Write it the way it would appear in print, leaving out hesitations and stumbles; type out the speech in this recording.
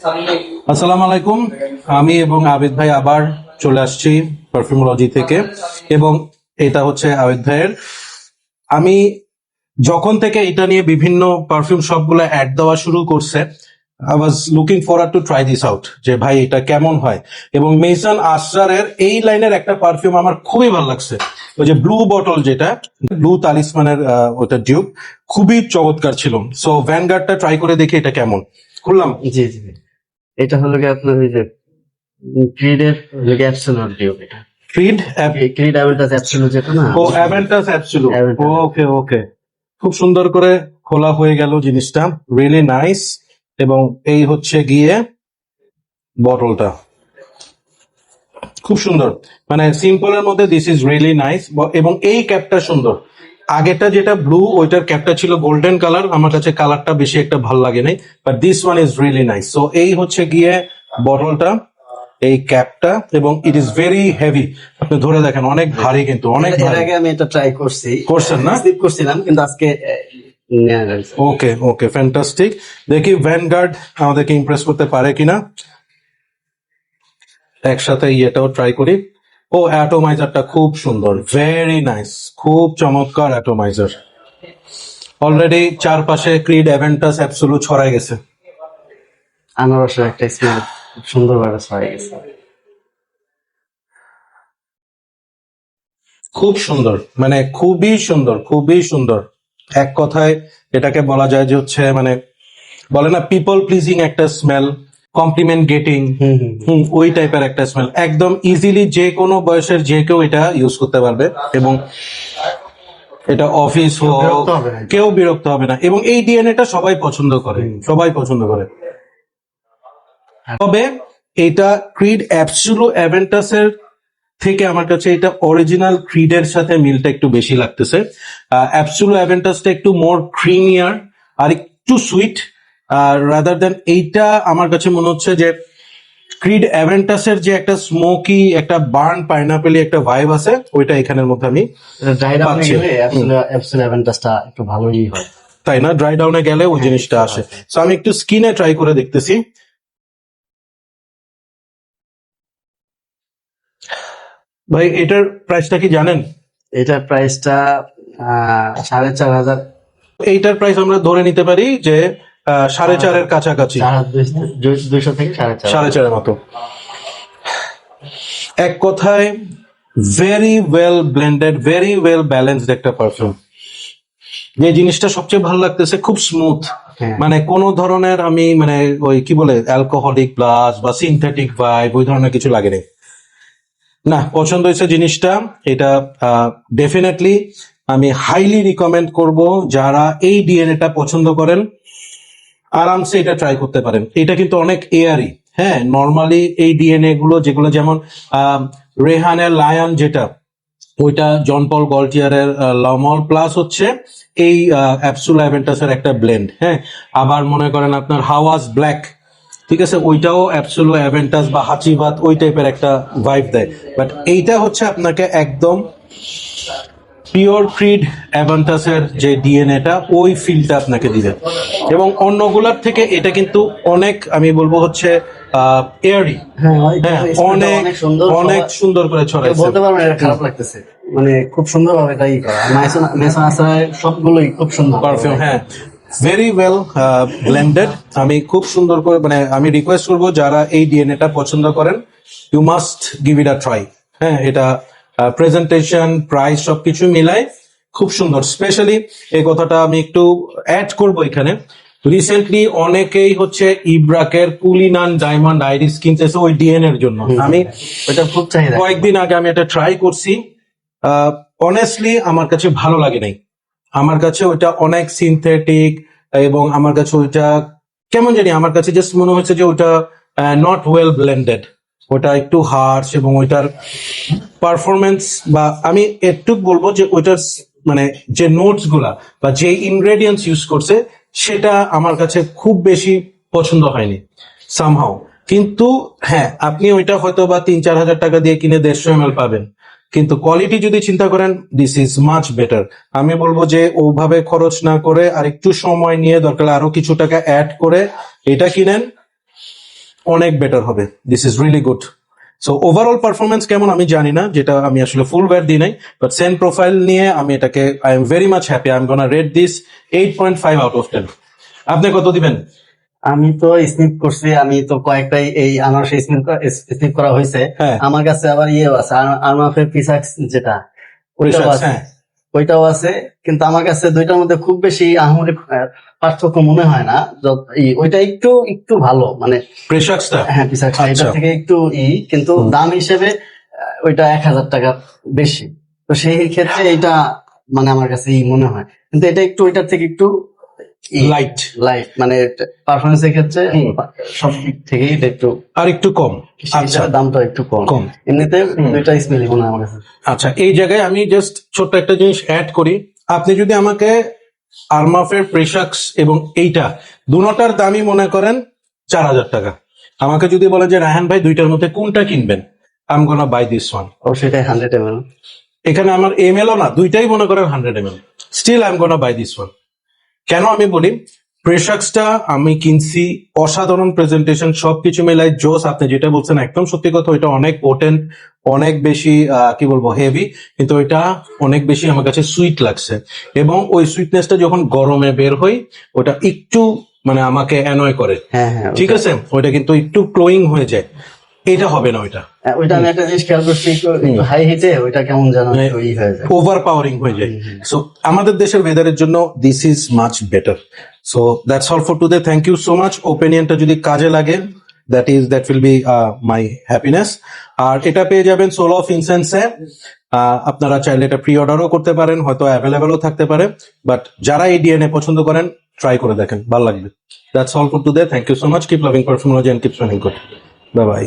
আসসালামু আলাইকুম। আমি এবং আবিদ ভাই আবার চলে আসছি পারফিউমোলজি থেকে, এবং এটা হচ্ছে আবিদ ভাইয়ের। আমি যখন থেকে এটা নিয়ে বিভিন্ন পারফিউম শপগুলো অ্যাড দেওয়া শুরু করছে, I was looking forward to try this out, যে ভাই এটা কেমন হয়। এবং মেইসন আসরারের এই লাইনের একটা পারফিউম আমার খুবই ভালো লাগছে, ওই যে ব্লু বটল, যেটা ব্লু তালিসমানের ওটা ডিউব, খুবই চমৎকার ছিল। সো ভ্যানগার্ডটা ট্রাই করে দেখি এটা কেমন। খুললাম। জি জি জি। এটা হলো গিয়ে আপনার ওই যে ক্রিডের হলো গিয়ে অ্যাবসোলুট ডিও। এটা ক্রিড, ক্রিড অ্যাভেন্টাস অ্যাবসোলুট যেটা না, ও অ্যাভেন্টাস অ্যাবসোলুট। অ্যাভেন্টাস। ওকে ওকে, খুব সুন্দর করে খোলা হয়ে গেল জিনিসটা, রিয়েলি নাইস। এবং এই হচ্ছে গিয়ে বটলটা, খুব সুন্দর, মানে সিম্পলের মধ্যে দিস ইজ রিয়েলি নাইস। এবং এই ক্যাপটা সুন্দর। আগেরটা যেটা ব্লু, ওইটার ক্যাপটা ছিল গোল্ডেন কালার, আমার কাছে কালারটা বেশি একটা ভালো লাগে নাই, but this one is really nice. So এই হচ্ছে গিয়ে বটলটা, এই ক্যাপটা, এবং ইট ইজ ভেরি হেভি। আপনি ধরে দেখেন, অনেক ভারী, কিন্তু অনেক এর ভারী। আগে আমি এটা ট্রাই করছি, করছেন না? স্লিপ করছিলাম, কিন্তু আজকে নেওয়া গেছে। ওকে ওকে, ফ্যান্টাস্টিক। দেখি ভ্যানগার্ড আমাদেরকে ইমপ্রেস করতে পারে কিনা। একসাথে এটাও ট্রাই করি। ও অ্যাটোমাইজারটা খুব সুন্দর, ভেরি নাইস, খুব চমৎকার অ্যাটোমাইজার। অলরেডি চারপাশে ক্রিড অ্যাভেন্টাস অ্যাবসোলুট ছড়াই গেছে। আনারসের একটা স্মেল খুব সুন্দরভাবে ছড়িয়ে গেছে। খুব সুন্দর, মানে খুবই সুন্দর, খুবই সুন্দর। এক কথায় এটাকে বলা যায় যে হচ্ছে, মানে বলে না, পিপল প্লিজিং একটা স্মেল, কমপ্লিমেন্ট গেটিং, ওই টাইপের একটা স্মেল। একদম ইজিলি যে কোনো বয়সের যে কেউ এটা ইউজ করতে পারবে, এবং এটা অফিস হোক, বিরক্ত হবে না। কেউ বিরক্ত হবে না। এবং এই ডিএনএটা সবাই পছন্দ করে, সবাই পছন্দ করে। তবে এটা ক্রিড অ্যাবসোলুট অ্যাভেন্টাসের থেকে আমার কাছে এটা অরিজিনাল ক্রিডের সাথে মিলটা একটু বেশি লাগতেছে। অ্যাবসোলুট অ্যাভেন্টাসটা একটু মোর ক্রিমিয়ার আর একটু সুইট, রাদার দেন এইটা আমার কাছে মনে হচ্ছে যে ক্রিড অ্যাভেন্টাসের যে একটা স্মোকি, একটা বার্ন পাইনাপেলি একটা ভাইব আছে, ওইটা এখানের মধ্যে আমি ড্রাই ডাউনে পাচ্ছি। গেলে অ্যাবসোলুট অ্যাভেন্টাসটা একটু ভালোই হয়। তাই না? ড্রাই ডাউনে গেলে ওই জিনিসটা আসে। সো আমি একটু স্কিনে ট্রাই করে দেখতেছি। ভাই, এটার প্রাইসটা কি জানেন? এটার প্রাইসটা 4,500। এইটার প্রাইস আমরা ধরে নিতে পারি যে 4.5-এর কাছাকাছি, 200 থেকে 4,500। 4.5-এর মতো। এক কথায় very well blended, very well balanced একটা পারফিউম। যে জিনিসটা সবচেয়ে ভালো লাগতেছে, খুব স্মুথ, হ্যাঁ। মানে কোন ধরনের আমি মানে ওই কি বলে অ্যালকোহলিক প্লাস বা সিনথেটিক ভাইব ওই ধরনের কিছু লাগেনি। না, পছন্দ হয়েছে জিনিসটা। এটা ডেফিনেটলি আমি হাইলি রিকমেন্ড করব, যারা এই ডিএনএটা পছন্দ করেন আরামসে এটা ট্রাই করতে পারেন। এটা কিন্তু অনেক এয়ারি। হ্যাঁ, নর্মালি এই ডিএনএ গুলো যেগুলো, যেমন রেহানের লায়ন, যেটা ওইটা জন পল গল্টিয়ারের লমল প্লাস হচ্ছে এই অ্যাবসোলুট অ্যাভেন্টাসের একটা ব্লেন্ড। হ্যাঁ, আবার মনে করেন আপনার হাওয়াজ ব্ল্যাক, ঠিক আছে, ওইটাও অ্যাবসোলুট অ্যাভেন্টাস বা হাচিবাত ওই টাইপের একটা ভাইব দেয়। বাট এইটা হচ্ছে আপনাকে একদম পিওর ক্রিড অ্যাভেন্টাসের যে ডিএনএটা, ওই ফিলটা আপনাকে দিবে। এবং অন্যগুলার থেকে এটা কিন্তু অনেক, আমি বলবো হচ্ছে এয়ারি। হ্যাঁ, হ্যাঁ, অনেক অনেক সুন্দর করে ছড়াইছে। বলতে পারবেন এটা খারাপ লাগতেছে, মানে খুব সুন্দর ভাবে এটাই করা। মেসন আসার সবগুলোই খুব সুন্দর পারফিউম, হ্যাঁ, ভেরি ওয়েল ব্লেন্ডেড। আমি খুব সুন্দর করে, মানে আমি রিকোয়েস্ট করবো যারা এই ডিএনএটা পছন্দ করেন, you must give it a try. হ্যাঁ, এটা প্রেজেন্টেশন, প্রাইস সবকিছু মিলাই খুব সুন্দর। স্পেশালি এই কথাটা আমি একটু অ্যাড করবো এখানে, রিসেন্টলি অনেকেই হচ্ছে ইব্রাকের কুলিনান ডায়মন্ড আইরিস কিনতেছে ওই ডিএনএর জন্য। আমি এটা খুব চাহিদা। কয়েকদিন আগে আমি এটা ট্রাই করছি, অনেস্টলি আমার কাছে ভালো লাগে নাই। আমার কাছে ওইটা অনেক সিনথেটিক, এবং আমার কাছে ওইটা কেমন জানি, আমার কাছে জাস্ট মনে হচ্ছে যে ওইটা নট ওয়েল ব্লেন্ডেড, ওটা একটু হার্শ। এবং ওইটার পারফরমেন্স, বা আমি একটু বলবো যে ওইটার মানে যে নোটস গুলা বা যে ইনগ্রেডিয়েন্টস ইউজ করছে, সেটা আমার কাছে খুব বেশি পছন্দ হয়নি সামহাও। কিন্তু হ্যাঁ, আপনি ওইটা হয়তো বা 3-4 হাজার টাকা দিয়ে কিনে 150 ml পাবেন, কিন্তু কোয়ালিটি যদি চিন্তা করেন, দিস ইজ মাচ বেটার। আমি বলবো যে ওভাবে খরচ না করে আর একটু সময় নিয়ে, দরকার আরো কিছু টাকা অ্যাড করে এটা কিনেন, অনেক বেটার হবে। This is really good. So overall performance কেমন আমি জানি না, যেটা আমি আসলে ফুল ওয়্যার দিই নাই, বাট সেন্ট প্রোফাইল নিয়ে আমি এটাকে I am very much happy. I am gonna rate this 8.5 out of 10। আপনি কত দিবেন? আমি তো স্নিপ করছি, আমি তো কয়েকটাই এই আনারসে স্নিপ করা হয়েছে। হ্যাঁ। আমার কাছে আবার আছে, আরমাফের পিসাক্স যেটা, ওইটাও Prisax, আছে। হ্যাঁ। ওইটাও আছে, কিন্তু আমার কাছে দুইটার মধ্যে খুব বেশি আহামরি পার্থক্য মনে হয় না। ওইটা একটু একটু ভালো, মানে প্রেসাক্সটা? হ্যাঁ পিসাক্স এটা আচ্ছা। থেকে একটু কিন্তু দাম হিসেবে ওইটা 1,000 টাকা বেশি। তো সেই ক্ষেত্রে এটা মানে আমার কাছে মনে হয়, কিন্তু এটা একটু ওইটার থেকে একটু লাইট। লাইট, মানে পারফরমেন্স এর ক্ষেত্রে সব দিক থেকেই এটা একটু আর একটু কম। সেই আচ্ছা হিসাবে দামটা একটু কম। কম। এমনিতে দুইটা স্মেলই মনে হয় আমার কাছে। আচ্ছা, এই জায়গায় আমি জাস্ট ছোট্ট একটা জিনিস অ্যাড করি। আপনি যদি আমাকে আরমাফের প্রেসাক্স এবং এইটা দুটোটার দামই মনে করেন 4,000 টাকা, আমাকে যদি বলে যে রায়হান ভাই দুইটার মধ্যে কোনটা কিনবেন, I am gonna buy this one. অবশ্যই এটা 100 ml। এখানে আমার এমএলও না, দুইটাই মনে করেন 100 ml, still I am gonna buy this one. কেন আমি বলি, প্রেসাক্সটা আমি কিনছি, অসাধারণ প্রেজেন্টেশন, সবকিছু মেলাই জোস। আপনি যেটা বলছেন একদম সত্যি কথা, ওইটা অনেক পোটেন্ট, অনেক বেশি কি বলবো হেভি, কিন্তু ওইটা অনেক বেশি আমার কাছে সুইট লাগছে। এবং ওই সুইটনেসটা যখন গরমে বের হয়, ওটা একটু মানে আমাকে অ্যানয় করে। হ্যাঁ হ্যাঁ, ঠিক আছে, ওইটা কিন্তু একটু ক্লোয়িং হয়ে যায়। এটা হবে না, ওইটা ওইটা আমি একটা জিনিস খেয়াল করছি, একটু হাই হিটে ওইটা কেমন যেন একটু হয়ে যায়, ওভার পাওয়ারিং হয়ে যায়। সো আমাদের দেশের ওয়েদারের জন্য this is much better. So that's all for today. Thank you so much. ওপিনিয়নটা যদি কাজে লাগে, that will be my happiness. আর এটা পেয়ে যাবেন সোল অফ ইনসেন্সে। আপনারা চাইলে এটা প্রি অর্ডারও করতে পারেন, হয়তো অ্যাভেলেবেলও থাকতে পারে, বাট যারা এই ডিএনএ পছন্দ করেন ট্রাই করে দেখেন, ভালো লাগবে। That's all for today. Thank you so much. Keep loving Perfumology and keep smelling good. Bye by.